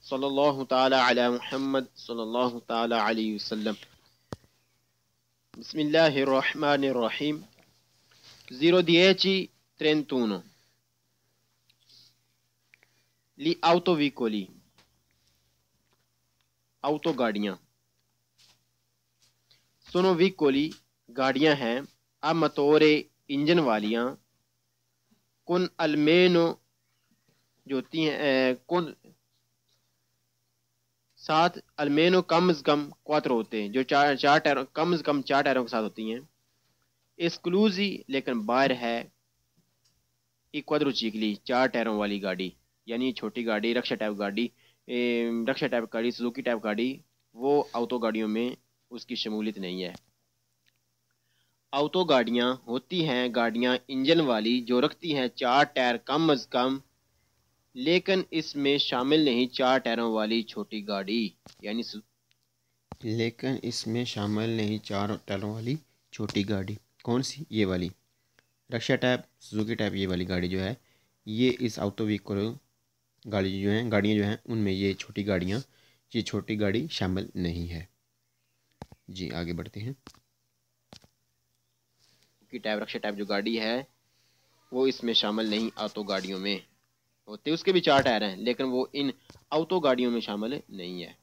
صلی اللہ تعالی علی محمد صلی اللہ تعالی علیہ وسلم. بسم اللہ الرحمن الرحیم. 0:10:31. Gli autoveicoli. Auto گاڑیاں. Sono veicoli گاڑیاں ہیں a motore انجن والیاں con almeno جو ہوتی ہیں ساتھ almeno کم از کم quattro ہوتے ہیں جو چار ٹائروں کم از کم 4 ٹائروں کے ساتھ ہوتی ہیں. اسکلوزی لیکن باہر ہے ای quadricicli 4 ٹائروں والی گاڑی یعنی چھوٹی گاڑی رکشا ٹائپ گاڑی سزوکی ٹائپ گاڑی وہ آٹو گاڑیوں میں اس کی شمولیت نہیں ہے. آٹو گاڑیاں ہوتی ہیں گاڑیاں انجن والی جو رکھتی ہیں 4 ٹائر کم از کم لیکن اس میں شامل نہیں 4 ٹائروں والی چھوٹی گاڑی یعنی کون سی؟ یہ والی رکشا ٹائپ سزوکی ٹائپ یہ والی گاڑی جو ہے یہ اس آٹو ویکل گاڑیاں جو ہیں ان میں یہ چھوٹی گاڑی شامل نہیں ہے. جی آگے بڑھتے ہیں. رکشا ٹائپ جو گاڑی ہے وہ اس میں شامل نہیں آٹو گاڑیوں میں ہوتے اس کے بھی 4 ٹائر ہیں لیکن وہ ان آٹو گاڑیوں میں شامل نہیں ہے.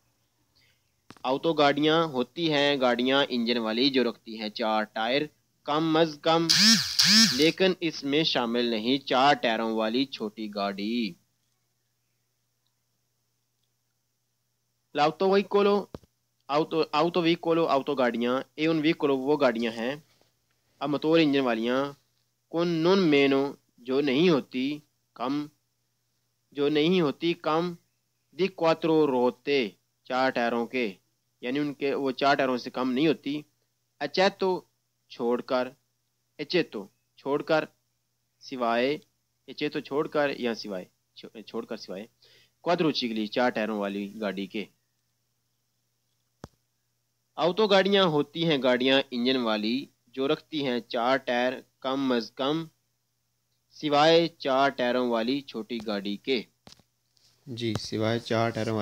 آٹو گاڑیاں ہوتی ہیں گاڑیاں انجن والی جو رکھتی ہیں 4 ٹائر کم از کم لیکن اس میں شامل نہیں 4 ٹائروں والی چھوٹی گاڑی. آٹو ویکولو گاڑیاں ایون ویکولو وہ گاڑیاں ہیں اب موٹور انجن والیاں کون نون مینو جو نہیں ہوتی کم دی کواترو روتے 4 ٹائروں کے یعنی ان کے وہ 4 ٹائروں سے کم نہیں ہوتی. اچیتو چھوڑ کر سوائے کوادروچیکلی 4 ٹائروں والی گاڑی کے. آٹو گاڑیاں ہوتی ہیں گاڑیاں انجن والی جو رکھتی ہیں 4 ٹائر کم از کم سوائے 4 ٹائروں والی چھوٹی گاڑی کے. جی سوائے 4 ٹائروں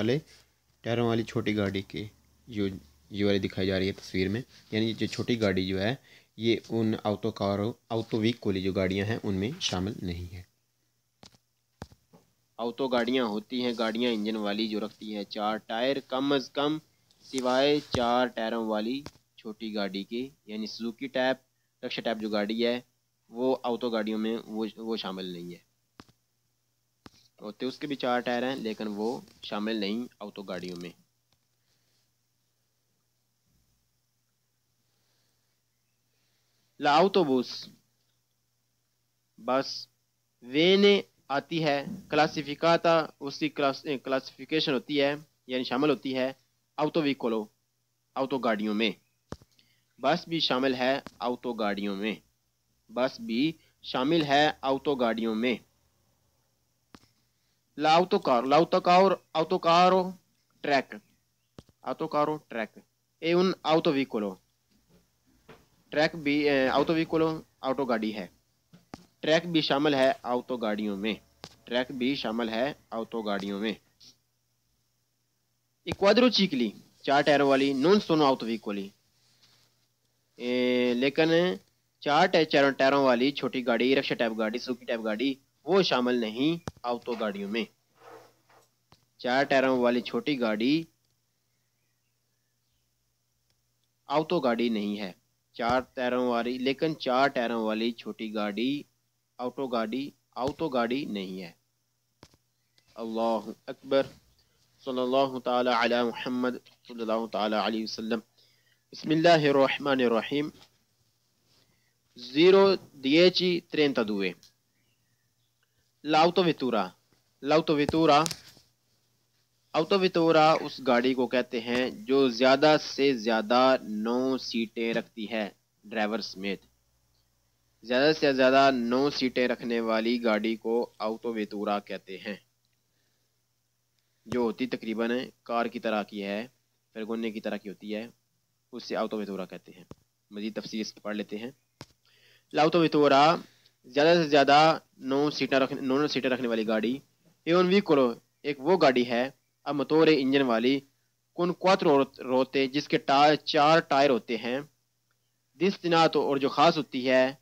والی چھوٹی گاڑی کے جو یہ والی دکھائی جا رہی ہے تصویر میں یعنی یہ چھوٹی گاڑی جو ہے یہ ان آٹو ویکولی جو گاڑیاں ہیں ان میں شامل نہیں ہے. آٹو گاڑیاں ہوتی ہیں گاڑیاں انجن والی جو رکھتی ہیں 4 ٹائر کم از کم سوائے 4 ٹائروں والی چھوٹی گاڑی کے یعنی سزوکی ٹائپ رکشا ٹائپ جو گاڑی ہے وہ آٹو گاڑیوں میں وہ شامل نہیں ہے ہوتے اس کے بھی 4 ٹائر ہیں لیکن وہ شامل نہیں آٹو گاڑیوں میں. l'autobus بس وینے آتی ہے کلاسیفیکاتا اس کی کلاسیفیکیشن ہوتی ہے یعنی شامل ہوتی ہے آٹو ویکولو آٹو گاڑیوں میں. بس بھی شامل ہے آٹو گاڑیوں میں. l'autocaro truck è un autovicolo truck بھی آٹو ویکولو آٹو گاڑی ہے. ٹریک بھی شامل ہے آٹو گاڑیوں میں. کوادروچیکلی 4 ٹائروں والی نون سونو آٹو ویکولی لیکن 4 ٹائروں والی چھوٹی گاڑی رکشا ٹائپ گاڑی سوکی ٹائپ گاڑی وہ شامل نہیں آٹو گاڑیوں میں. 4 ٹائروں والی چھوٹی گاڑی آٹو گاڑی نہیں ہے. 4 ٹائروں والی لیکن 4 ٹائروں والی چھوٹی گاڑی آٹو گاڑی نہیں ہے. اللہ اکبر صلی اللہ تعالی علی محمد صلی اللہ تعالی علیہ وسلم. بسم اللہ الرحمن الرحیم. 0:10:32 l'autvettura اس گاڑی کو کہتے ہیں جو زیادہ سے زیادہ 9 سیٹیں رکھتی ہے ڈرائیور سمیت. زیادہ سے زیادہ 9 سیٹیں رکھنے والی گاڑی کو آٹوویتورا کہتے ہیں جو ہوتی تقریباً کار کی طرح کی ہے فرگونے کی طرح کی ہوتی ہے اسے آٹوویتورا کہتے ہیں. مزید تفصیل اس پڑھ لیتے ہیں. l'autvettura زیادہ سے زیادہ 9 سیٹیں رکھنے والی گاڑی ایون ویکولو ایک وہ گاڑی ہے اب موتور انجن والی con cuatro روتے جس کے 4 ٹائر ہوتے ہیں، destinато اور جو خاص ہوتی ہے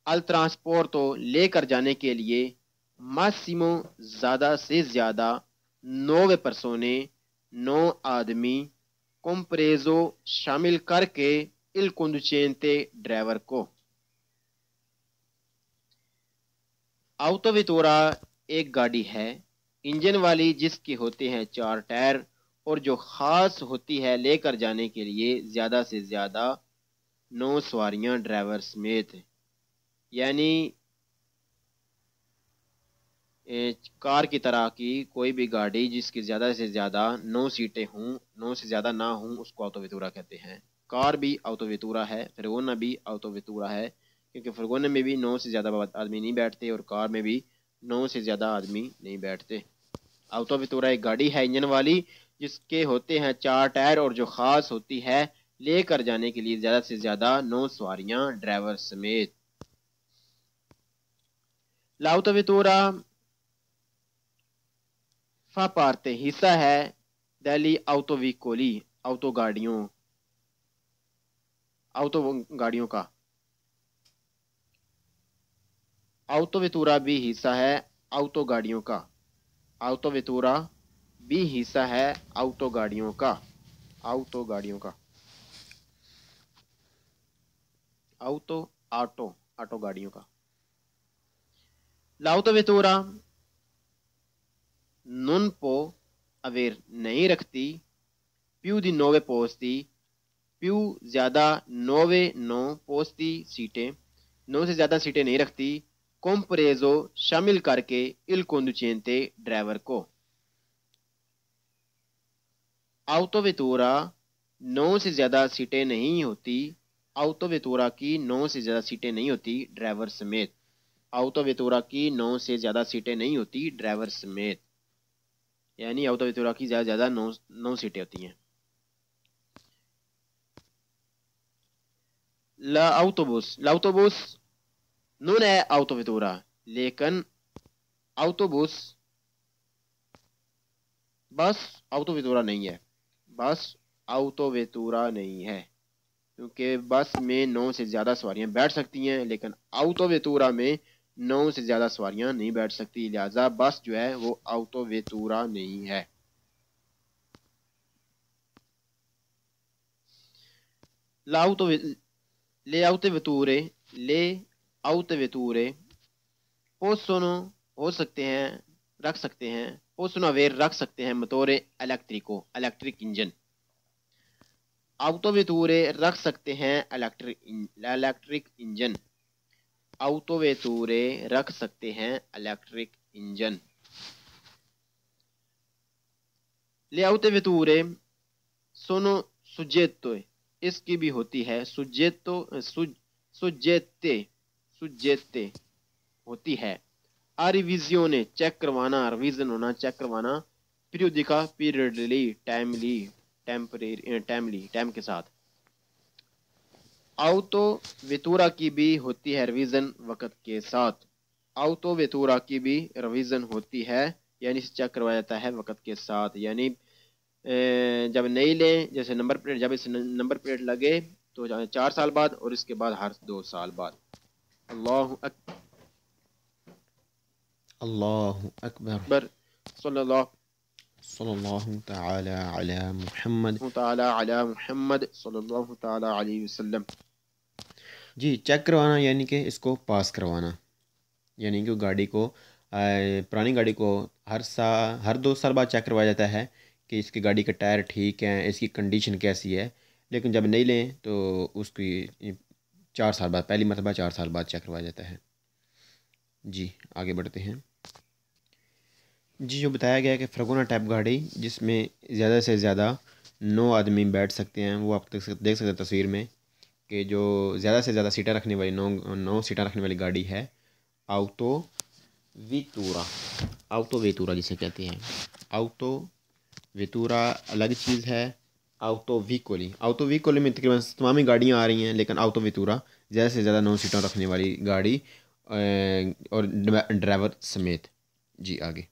al trasporto لے کر جانے کے لیے، massimo زیادہ سے زیادہ، 9 persone 9 آدمی، compreso شامل کر کے il conducente ڈرائیور کو۔ آوتوویتورا ایک گاڑی ہے انجن والی جس کے ہوتے ہیں 4 ٹائر اور جو خاص ہوتی ہے لے کر جانے کے لیے زیادہ سے زیادہ 9 سواریاں ڈرائیور سمیت، یعنی کار کی طرح کی کوئی بھی گاڑی جس کی زیادہ سے زیادہ 9 سیٹیں ہوں، 9 سے زیادہ نہ ہوں، اس کو آوتوویتورا کہتے ہیں۔ کار بھی آوتوویتورا ہے، فرگونا بھی آوتوویتورا ہے، کیونکہ فرگونا میں بھی 9 سے زیادہ آدمی نہیں بیٹھتے اور کار میں بھی 9 سے زیادہ آدمی نہیں بیٹھتے۔ آوتوویتورا ایک گاڑی ہے انجن والی جس کے ہوتے ہیں 4 ٹائر اور جو خاص ہوتی ہے لے کر جانے کے لیے زیادہ سے زیادہ 9 سواریاں ڈرائیور سمیت۔ لاوتوویتورا فا پارتے حصہ ہے دہلی آوتوویکولی آوتو گاڑیوں کا۔ آوتوویتورا بھی حصہ ہے آوتو گاڑیوں کا۔ آوتوویتورا بھی حصہ ہے آوتو گاڑیوں کا۔ آوتو گاڑیوں کا۔ لاوتوویتورا non può aver نہیں رکھتی più di 9 posti più زیادہ 9 posti سیٹیں، 9 سے زیادہ سیٹیں نہیں رکھتی، compreso شامل کر کے il conducente ڈرائیور کو۔ آوتوویتورا 9 سے زیادہ سیٹیں نہیں ہوتی، آوتوویتورا کی 9 سے زیادہ سیٹیں نہیں ہوتی ڈرائیور سمیت۔ آوتوویتورا کی 9 سے زیادہ سیٹیں نہیں ہوتی ڈرائیور سمیت، یعنی آوتوویتورا کی زیادہ زیادہ 9 سیٹیں ہوتی ہیں۔ l'autobus non è autovettura لیکن autobus بس آوتوویتورا نہیں ہے، بس آوتوویتورا نہیں ہے، کیونکہ بس میں 9 سے زیادہ سواریاں بیٹھ سکتی ہیں لیکن آوتوویتورا میں 9 سے زیادہ سواریاں نہیں بیٹھ سکتی، لہذا بس جو ہے وہ آوتوویتورا نہیں ہے۔ Le autovetture possono ہو سکتے ہیں، رکھ سکتے ہیں، possono avere رکھ سکتے ہیں موتور elettrico الیکٹرک انجن۔ آوتوویتورے رکھ سکتے ہیں الیکٹرک انجن۔ آوتوویتورے رکھ سکتے ہیں electric engine. Le autovetture sono suggette اس کی بھی ہوتی ہے سجیتے ہوتی ہے، ریویژن چیک کروانا، ریویژن ہونا چیک کروانا، پیریوڈیکا پیریڈلی ٹائم کے ساتھ۔ آوتو ویتورا کی بھی ہوتی ہے ریویژن وقت کے ساتھ۔ آوتو ویتورا کی بھی ریویژن ہوتی ہے یعنی چیک کروایا جاتا ہے وقت کے ساتھ، یعنی جب نہیں لیں، جیسے نمبر پلیٹ، جب اس نمبر پلیٹ لگے تو 4 سال بعد اور اس کے بعد ہر 2 سال بعد۔ اللہ اکبر صلی اللہ تعالی علی محمد صلی اللہ تعالی علیہ وسلم۔ جی، چیک کروانا یعنی کہ اس کو پاس کروانا، یعنی کہ گاڑی کو، پرانی گاڑی کو ہر 2 سال بعد چیک کروایا جاتا ہے کہ اس کی گاڑی کے ٹائر ٹھیک ہیں، اس کی کنڈیشن کیسی ہے، لیکن جب نہیں لیں تو اس کی 4 سال بعد، پہلی مرتبہ 4 سال بعد چیک کروایا جاتا ہے۔ جی آگے بڑھتے ہیں۔ جی، جو بتایا گیا کہ فرگونا ٹائپ گاڑی جس میں زیادہ سے زیادہ 9 آدمی بیٹھ سکتے ہیں، وہ آپ دیکھ سکتے ہیں تصویر میں کہ جو زیادہ سے زیادہ سیٹیں رکھنے والی 9 سیٹیں رکھنے والی گاڑی ہے آوتو ویتورا جسے کہتے ہیں۔ آوتو ویتورا الگ چیز ہے، آوتو ویکولی میں تقریباً تمامی گاڑیاں آ رہی ہیں، لیکن آوتو ویتورا زیادہ سے زیادہ 9 سیٹیں رکھنے والی گاڑی اور ڈرائیور سمیت۔ جی آگے۔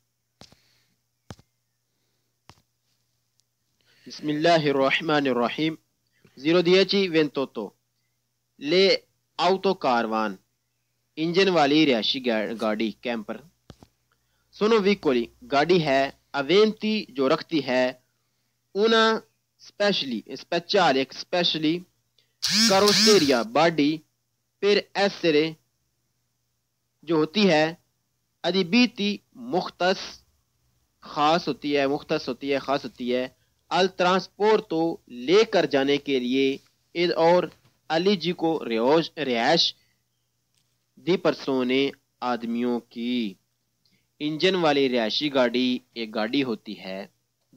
بسم اللہ الرحمن الرحیم 01028 لے آؤٹو کاروان انجن والی رہائشی گاڑی کیمپر سونو ویکولی گاڑی ہے اوینتی جو رکھتی ہے una specially کاروسیریا باڈی پھر ایسرے جو ہوتی ہے ادیبیتی خاص ہوتی ہے ال ٹرانسپورٹو لے کر جانے کے لیے اور الیجی کو رہائش دی پرسونے آدمیوں کی انجن والی رہائشی گاڑی ایک گاڑی ہوتی ہے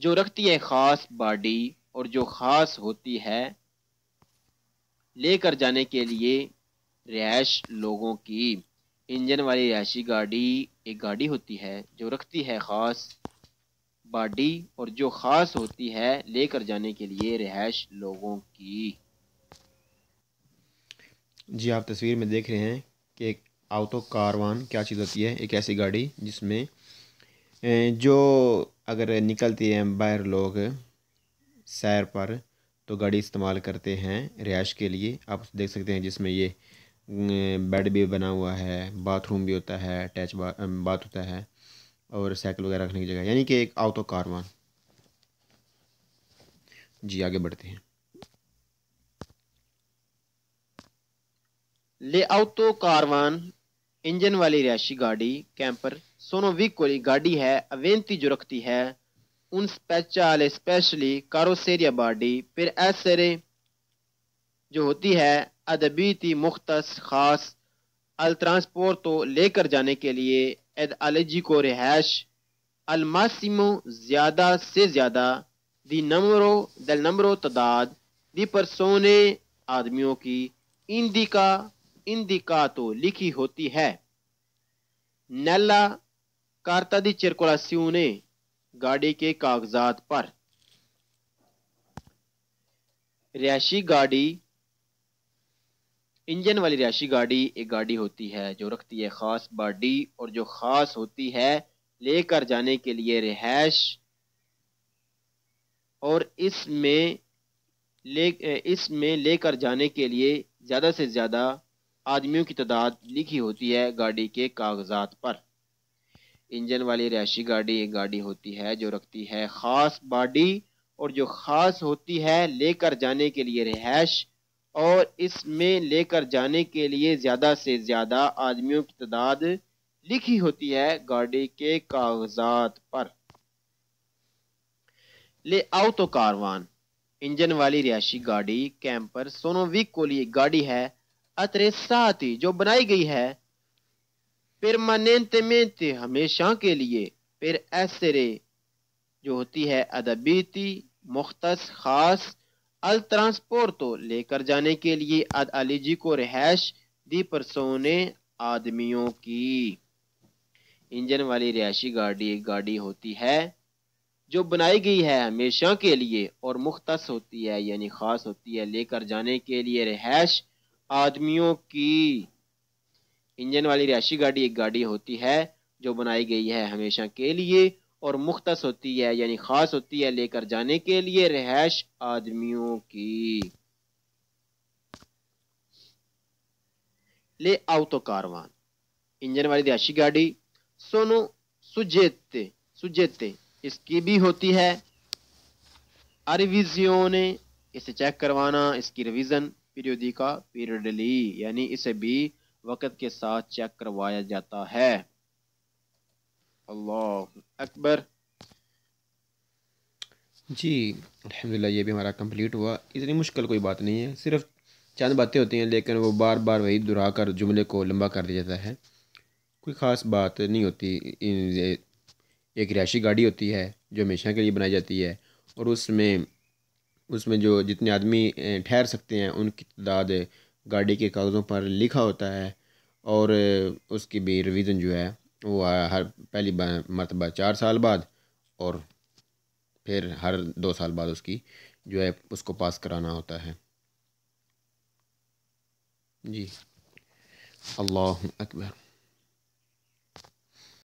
جو رکھتی ہے خاص باڈی اور جو خاص ہوتی ہے لے کر جانے کے لیے رہائش لوگوں کی انجن والی رہائشی گاڑی ایک گاڑی ہوتی ہے جو رکھتی ہے خاص باڈی اور جو خاص ہوتی ہے لے کر جانے کے لیے رہائش لوگوں کی۔ جی آپ تصویر میں دیکھ رہے ہیں کہ ایک آٹو کاروان کیا چیز ہوتی ہے، ایک ایسی گاڑی جس میں جو اگر نکلتی ہیں باہر لوگ سیر پر تو گاڑی استعمال کرتے ہیں رہائش کے لیے۔ آپ دیکھ سکتے ہیں جس میں یہ بیڈ بھی بنا ہوا ہے، باتھ روم بھی ہوتا ہے، اٹیچ باتھ ہوتا ہے اور سائیکل وغیرہ رکھنے کی جگہ، یعنی کہ ایک آٹو کاروان۔ جی آگے بڑھتے ہیں۔ لے آؤٹو کاروان انجن والی رہائشی گاڑی کیمپر سونو ویکولی گاڑی ہے اوینتی جو رکھتی ہے ان اسپیشلی کاروسیریا باڈی پھر ایسرے جو ہوتی ہے ادبیتی خاص ال ٹرانسپورٹو لے کر جانے کے لیے اد الجی کو رہائش الماسیمو زیادہ سے زیادہ del نمبرو تعداد دی پرسونے آدمیوں کی اندیکاتو لکھی ہوتی ہے نیلا کارتا دی چرکولاسیونے گاڑی کے کاغذات پر۔ رہائشی گاڑی انجن والی رہائشی گاڑی ایک گاڑی ہوتی ہے جو رکھتی ہے خاص باڈی اور جو خاص ہوتی ہے لے کر جانے کے لیے رہائش اور اس میں لے کر جانے کے لیے زیادہ سے زیادہ آدمیوں کی تعداد لکھی ہوتی ہے گاڑی کے کاغذات پر۔ انجن والی رہائشی گاڑی ایک گاڑی ہوتی ہے جو رکھتی ہے خاص باڈی اور جو خاص ہوتی ہے لے کر جانے کے لیے رہائش اور اس میں لے کر جانے کے لیے زیادہ سے زیادہ آدمیوں کی تعداد لکھی ہوتی ہے گاڑی کے کاغذات پر۔ لے آؤٹو کاروان انجن والی رہائشی گاڑی کیمپر سونو ویکولی گاڑی ہے اتریساتی جو بنائی گئی ہے پرماننتمنتے ہمیشہ کے لیے پھر ایسرے جو ہوتی ہے ادبیتی خاص ال ٹرانسپورٹو لے کر جانے کے لیے اد الیجی کو رہائش دی پرسونے آدمیوں کی انجن والی رہائشی گاڑی ایک گاڑی ہوتی ہے جو بنائی گئی ہے ہمیشہ کے لیے اور مختص ہوتی ہے یعنی خاص ہوتی ہے لے کر جانے کے لیے رہائش آدمیوں کی انجن والی رہائشی گاڑی ایک گاڑی ہوتی ہے جو بنائی گئی ہے ہمیشہ کے لیے اور مختص ہوتی ہے یعنی خاص ہوتی ہے لے کر جانے کے لیے رہائش آدمیوں کی۔ لے آؤٹو کاروان انجن والی رہائشی گاڑی سونو سجیتے اس کی بھی ہوتی ہے ریویزیونے اسے چیک کروانا، اس کی ریویژن پیریڈلی یعنی اسے بھی وقت کے ساتھ چیک کروایا جاتا ہے۔ اللہ اکبر۔ جی الحمدللہ یہ بھی ہمارا کمپلیٹ ہوا۔ اتنی مشکل کوئی بات نہیں ہے، صرف چند باتیں ہوتی ہیں لیکن وہ بار بار وہی دہرا کر جملے کو لمبا کر دیا جاتا ہے، کوئی خاص بات نہیں ہوتی۔ ایک رہائشی گاڑی ہوتی ہے جو ہمیشہ کے لیے بنائی جاتی ہے اور اس میں جو جتنے آدمی ٹھہر سکتے ہیں ان کی تعداد گاڑی کے کاغذوں پر لکھا ہوتا ہے اور اس کی بھی ریویژن جو ہے وہ ہر پہلی مرتبہ 4 سال بعد اور پھر ہر 2 سال بعد اس کی جو ہے اس کو پاس کرانا ہوتا ہے۔ جی اللہ اکبر۔